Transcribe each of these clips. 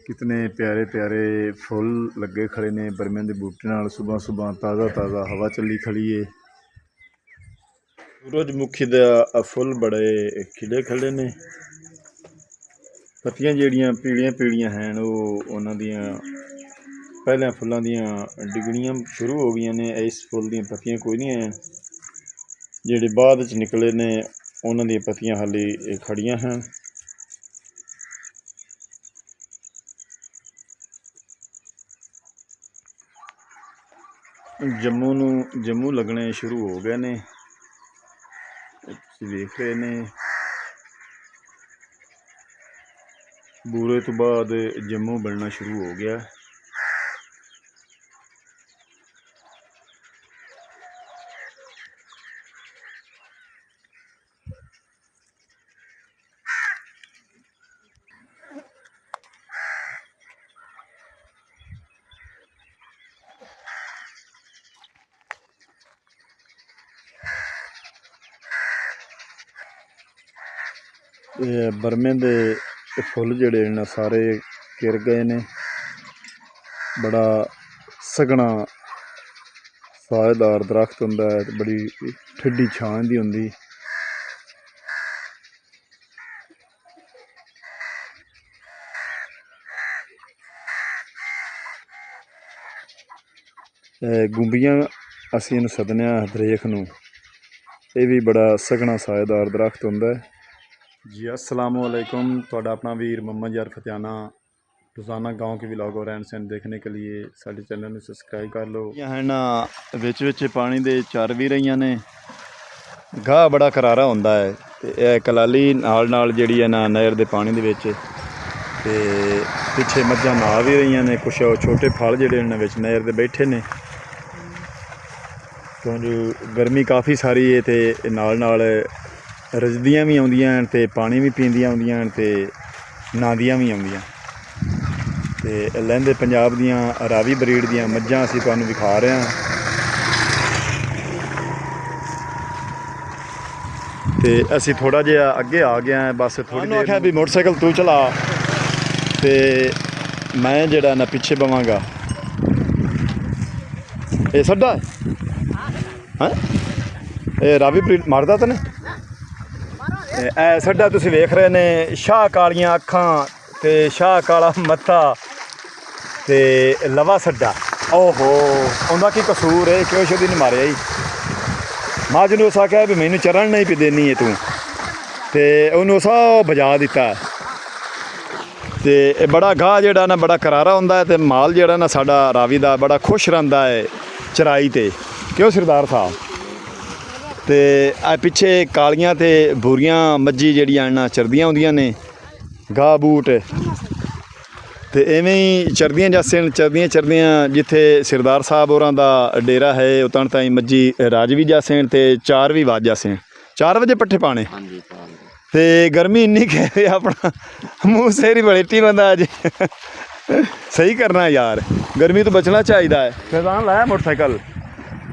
कितने प्यारे प्यारे फुल लगे खड़े ने बरमियां दे बूटे नाल। सुबह सुबह ताज़ा ताज़ा हवा चली खड़ी है। सूरजमुखी दा फुल बड़े खिले खड़े ने। पत्तियां जिहड़ियां पीलियां पीलियां हैं उन्हां दियां पहले फुल्लां दियां डिगणियां शुरू हो गई ने। इस फुल दियां पत्तियां कोई नहीं हैं, जिहड़े बाद च निकले ने उन्हां दियां पत्तियां हाली खड़ियां हैं। जम्मू लगने शुरू हो गए ने, देख रहे ने। बूरे तो बाद जम्मू बनना शुरू हो गया। बरमे दे फुल जिहड़े ने सारे घिर गए ने। बड़ा सघना साएदार दरख्त हुंदा है, बड़ी ठंडी छां दी हुंदी। गुंबियां असीं इहनूं सदने आं दरेख नूं। ये भी बड़ा सघना साएदार दरख्त हुंदा है जी। अस्सलाम वालेकुम, तुहाडा अपना वीर मोहम्मद यार फतियाना। रोज़ाना गाँव के व्लॉग और रहन सहन देखने के लिए साडे चैनल में सबसक्राइब कर लो। है ना विच विच पानी दे चर भी रही ने। गाह बड़ा करारा हुंदा है ते कलाली नाल नाल जिहड़ी है ना नहर दे पानी दे विच ते पिछे मझां नहा भी रही ने। कुछ छोटे फल जिहड़े ने विच नहर दे बैठे ने, क्योंकि गर्मी काफ़ी सारी है ते नाल नाल रजदियां भी आउंदियां ते पानी भी पींदियां आउंदियां ते नहांदियां भी आउंदियां। ते लहंदे पंजाब दियां रावी ब्रीड दियां मझां असीं तुहानूं विखा रहे हैं। ते असीं थोड़ा जिहा अगे आ गए हैं, बस थोड़ी देर आख्या भी मोटरसाइकिल तू चला ते मैं जिहड़ा ना पिछे बवांगा। ये सड्डा है ये रावी ब्रीड मारदा तो नहीं। सड्डा तुसीं वेख रहे ने, शाह कालियां अखां ते शाह काला मत्था ते लवा सड्डा। ओहो उंदा की कसूर है, क्यों शोधी नहीं मारे जी। मां जी ने उस आख्या भी मैनू चरण नहीं पी देनी है तू, ते उन्होंने उस बजा दिता। ते बड़ा गाह जिहड़ा ना बड़ा करारा हुंदा है ते माल जिहड़ा ना साडा रावी दा बड़ा खुश रहिंदा है चराई ते। क्यों सरदार साहब ते पिछे कालियां ते भूरियां मज्जी जिहड़ियां ना चरदियां हुंदियां ने गाह बूट ते इवें ही चरदियां जासे चरदियां चरदियां जिथे सरदार साहब होरां दा डेरा है उतन ताईं मज्जी राज भी जासे ते 4 भी वाज जासे। 4 बजे पट्ठे पाने ते गर्मी इन्नी कि अपना मूँह सिर ही बलेटी बंदा अज सही करना यार, गर्मी तो बचना चाहिए है। फैजान लाया मोटरसाइकिल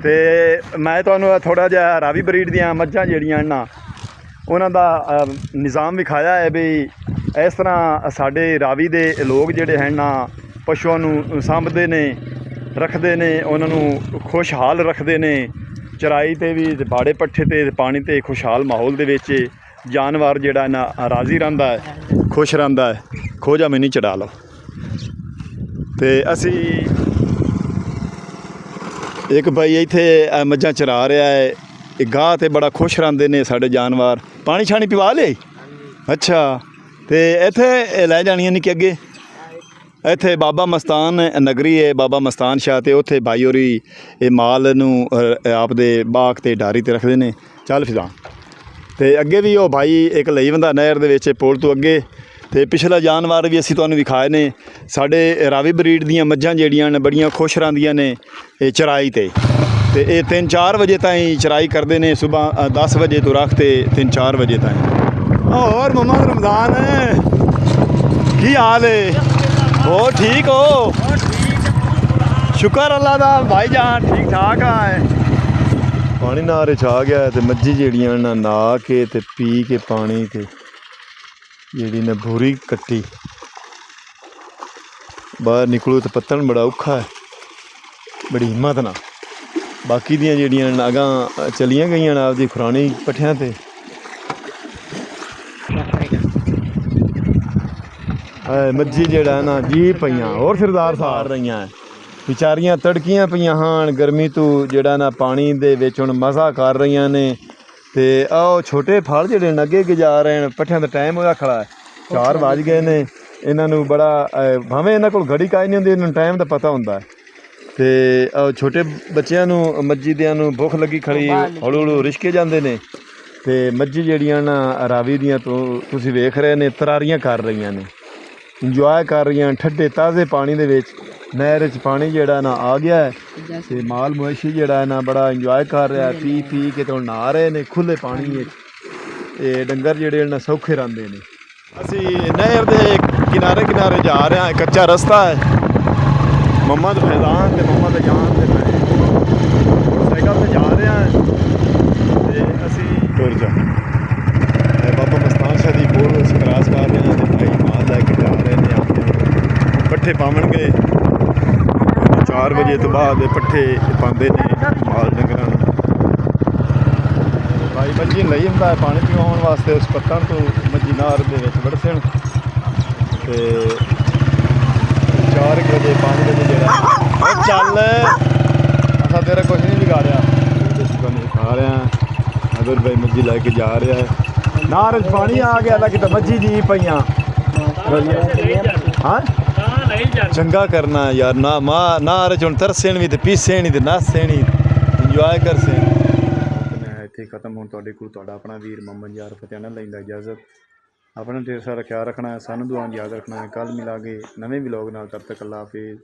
ते मैं तुहानूं थोड़ा जिहा रावी ब्रीड दियां मझां जिहड़ियां ना उन्हां दा निज़ाम विखाया है भी इस तरह साडे रावी दे लोग जिहड़े हैं ना पशुआं नूं सांभदे ने, रखदे ने, उन्हां नूं खुशहाल रखदे ने। चराई ते भी बाड़े पट्ठे ते पानी ते खुशहाल माहौल दे विच जानवर जिहड़ा ना राज़ी रहिंदा है, खुश रहिंदा है। खोजा मैनूं चढ़ा लो ते असी एक भाई इत्थे मझां चरा रहा है। गाह ते बड़ा खुश रहिंदे ने साडे जानवर। पानी छानी पिवा ले। अच्छा ते इत्थे लै जानियां निक्के अगे इत्थे बाबा मस्तान नगरी है, बाबा मस्तान शाह ते उत्थे भाई होरी ये माल नूं आपदे बाग ते डारी ते रखदे ने। चल फिर ते अगे भी वो भाई एक लई बंदा नहर दे विच पुल तो अगे ते पिछला जानवर भी असीं तुहानूं विखाए ने। साडे रावी ब्रीड दियां मझां जिहड़ियां ने बड़ियां खुश रहिंदियां ने चराई ते ये 3-4 बजे ताईं चराई करते हैं। सुबह 10 बजे तो रख ते 3-4 बजे ताईं। और मोहम्मद रमज़ान की हाल है? हो ठीक हो? शुक्र अल्लाह दा भाईजान ठीक ठाक है। पानी नारे च आ गया तो मज्झी जिहड़ियां ना नहा के ते पी के पानी ते जिहड़ी ने भूरी कट्टी बाहर निकलो तो पत्तन बड़ा औखा है, बड़ी हिम्मत ना। बाकी दियां जेहड़ियां अगां चलियां गईयां आपदी खुरानी पट्ठियां ते मज्जी जेड़ा है ना जी पईयां और सरदार सार रहीਆਂ ਵਿਚਾਰੀਆਂ ਤੜਕੀਆਂ ਪਈਆਂ ਹਨ ਗਰਮੀ ਤੋਂ ਜਿਹੜਾ ਨਾ ਪਾਣੀ ਦੇ ਵਿੱਚ ਹੁਣ ਮਜ਼ਾ ਕਰ ਰਹੀਆਂ ਨੇ। ਤੇ ਆਹ ਛੋਟੇ ਫਲ ਜਿਹੜੇ ਨੇ ਅੱਗੇ ਜਾ ਰਹੇ ਨੇ, ਪੱਠਿਆਂ ਦਾ ਟਾਈਮ ਹੋਇਆ ਖੜਾ ਹੈ, 4 ਵੱਜ ਗਏ ਨੇ। ਇਹਨਾਂ ਨੂੰ ਬੜਾ ਭਾਵੇਂ ਇਹਨਾਂ ਕੋਲ ਘੜੀ ਕਾਈ ਨਹੀਂ ਹੁੰਦੀ, ਇਹਨਾਂ ਨੂੰ ਟਾਈਮ ਦਾ ਪਤਾ ਹੁੰਦਾ ਹੈ। ਤੇ ਛੋਟੇ ਬੱਚਿਆਂ ਨੂੰ ਮੱਝੀ ਦਿਆਂ ਨੂੰ ਭੁੱਖ ਲੱਗੀ ਖੜੀ, ਹੌਲੀ ਹੌਲੀ ਰਿਸ਼ਕੇ ਜਾਂਦੇ ਨੇ। ਤੇ ਮੱਝੀ ਜਿਹੜੀਆਂ ਨਾ ਰਾਵੀ ਦੀਆਂ ਤੁਸੀਂ ਵੇਖ ਰਹੇ ਨੇ ਤਰਾਰੀਆਂ ਕਰ ਰਹੀਆਂ ਨੇ, ਇੰਜੋਏ ਕਰ ਰਹੀਆਂ ਠੰਡੇ ਤਾਜ਼ੇ ਪਾਣੀ ਦੇ ਵਿੱਚ। ਨਹਿਰ 'ਚ ਪਾਣੀ ਜਿਹੜਾ ਨਾ ਆ ਗਿਆ ਹੈ ਤੇ ਮਾਲ ਮਵੇਸ਼ੀ ਜਿਹੜਾ ਹੈ ਨਾ ਬੜਾ ਇੰਜੋਏ ਕਰ ਰਿਹਾ, ਪੀ ਕੇ ਤੇ ਹੁਣ ਨਹਾ ਰਹੇ ਨੇ ਖੁੱਲ੍ਹੇ ਪਾਣੀ ਵਿੱਚ। ਤੇ ਡੰਗਰ ਜਿਹੜੇ ਨਾ ਸੌਖੇ ਰਹਿੰਦੇ ਨੇ। ਅਸੀਂ ਨਹਿਰ ਦੇ ਕਿਨਾਰੇ ਕਿਨਾਰੇ ਜਾ ਰਹੇ ਹਾਂ, ਕੱਚਾ ਰਸਤਾ ਹੈ। ਮੰਮਾ ਦੇ ਫੈਜ਼ਾਨ ਤੇ ਮੰਮਾ ਦੇ ਜਾਨ ਤੇ ਮੈਂ ਸਾਈਕਲ 'ਤੇ ਜਾ ਰਿਹਾ ਤੇ ਅਸੀਂ ਤੁਰ ਜਾ ਬਾਬਾ ਮਸਤਾਨ ਸ਼ਾਹ ਦੀ ਬੋਰ ਕਰਾਸ ਕਰ ਰਹੇ ਹਾਂ ਤੇ ਭਾਈ ਮਾਲ ਲੈ ਕੇ ਜਾ ਰਹੇ ਨੇ ਆਪਣੇ ਪੱਠੇ ਪਾਵਣਗੇ। 4 ਵਜੇ ਤੋਂ ਬਾਅਦ ਪੱਠੇ ਪਾਉਂਦੇ ਨੇ ਮਾਲ ਡੰਗਰਾਂ ਨੂੰ। ਭਾਈ ਮੱਝੀ ਲਈ ਹੁੰਦਾ ਪਾਣੀ ਪਿਆਉਣ ਵਾਸਤੇ ਉਸ ਪੱਤਣ ਤੋਂ ਮੱਝੀ ਨਾਰ ਦੇ ਵਿੱਚ ਵੜਸਣ ਤੇ 4 ਵਜੇ 5 ਵਜੇ ਜਿਹੜਾ ਚੱਲ ਅਸਾਂ ਤੇਰਾ ਕੁਛ ਨਹੀਂ ਵਿਗਾੜਿਆ, ਖਾ ਰਿਹਾ ਅਗਰ ਭਾਈ ਮੱਝੀ ਲੈ ਕੇ ਜਾ ਰਿਹਾ ਹੈ। ਨਾਰ 'ਚ ਪਾਣੀ ਆ ਗਿਆ ਲੱਗ ਤਾਂ ਮੱਝੀ ਜੀ ਪਈਆਂ। ਹਾਂ ਚੰਗਾ ਕਰਨਾ ਯਾਰ ਨਾ ਮਾਂ ਨਾਰ 'ਚ ਹੁਣ ਤਰਸੇ ਵੀ ਤੇ ਪੀਸੇ ਨਹੀਂ ਤੇ ਨਾਸੇ ਨਹੀਂ, ਇੰਜੋਏ ਕਰਸੇ। ਮੈਂ ਇੱਥੇ ਖਤਮ ਹੁਣ ਤੁਹਾਡੇ ਕੋਲ ਤੁਹਾਡਾ ਆਪਣਾ ਵੀਰ ਮੁਹੰਮਦ ਯਾਰ ਫਤਿਆਣਾ ਲੈਂਦਾ ਇਜਾਜ਼ਤ। ਆਪਣਾ ਢੇਰ ਸਾਰਾ ਖਿਆਲ ਰੱਖਣਾ ਹੈ, ਸਾਨੂੰ ਦੁਆ ਯਾਦ ਰੱਖਣਾ ਹੈ। ਕੱਲ੍ਹ ਮਿਲਾਂਗੇ ਨਵੇਂ ਵਲੋਗ ਨਾਲ, ਤਦ ਤੱਕ ਅੱਲਾ ਹਾਫਿਜ਼।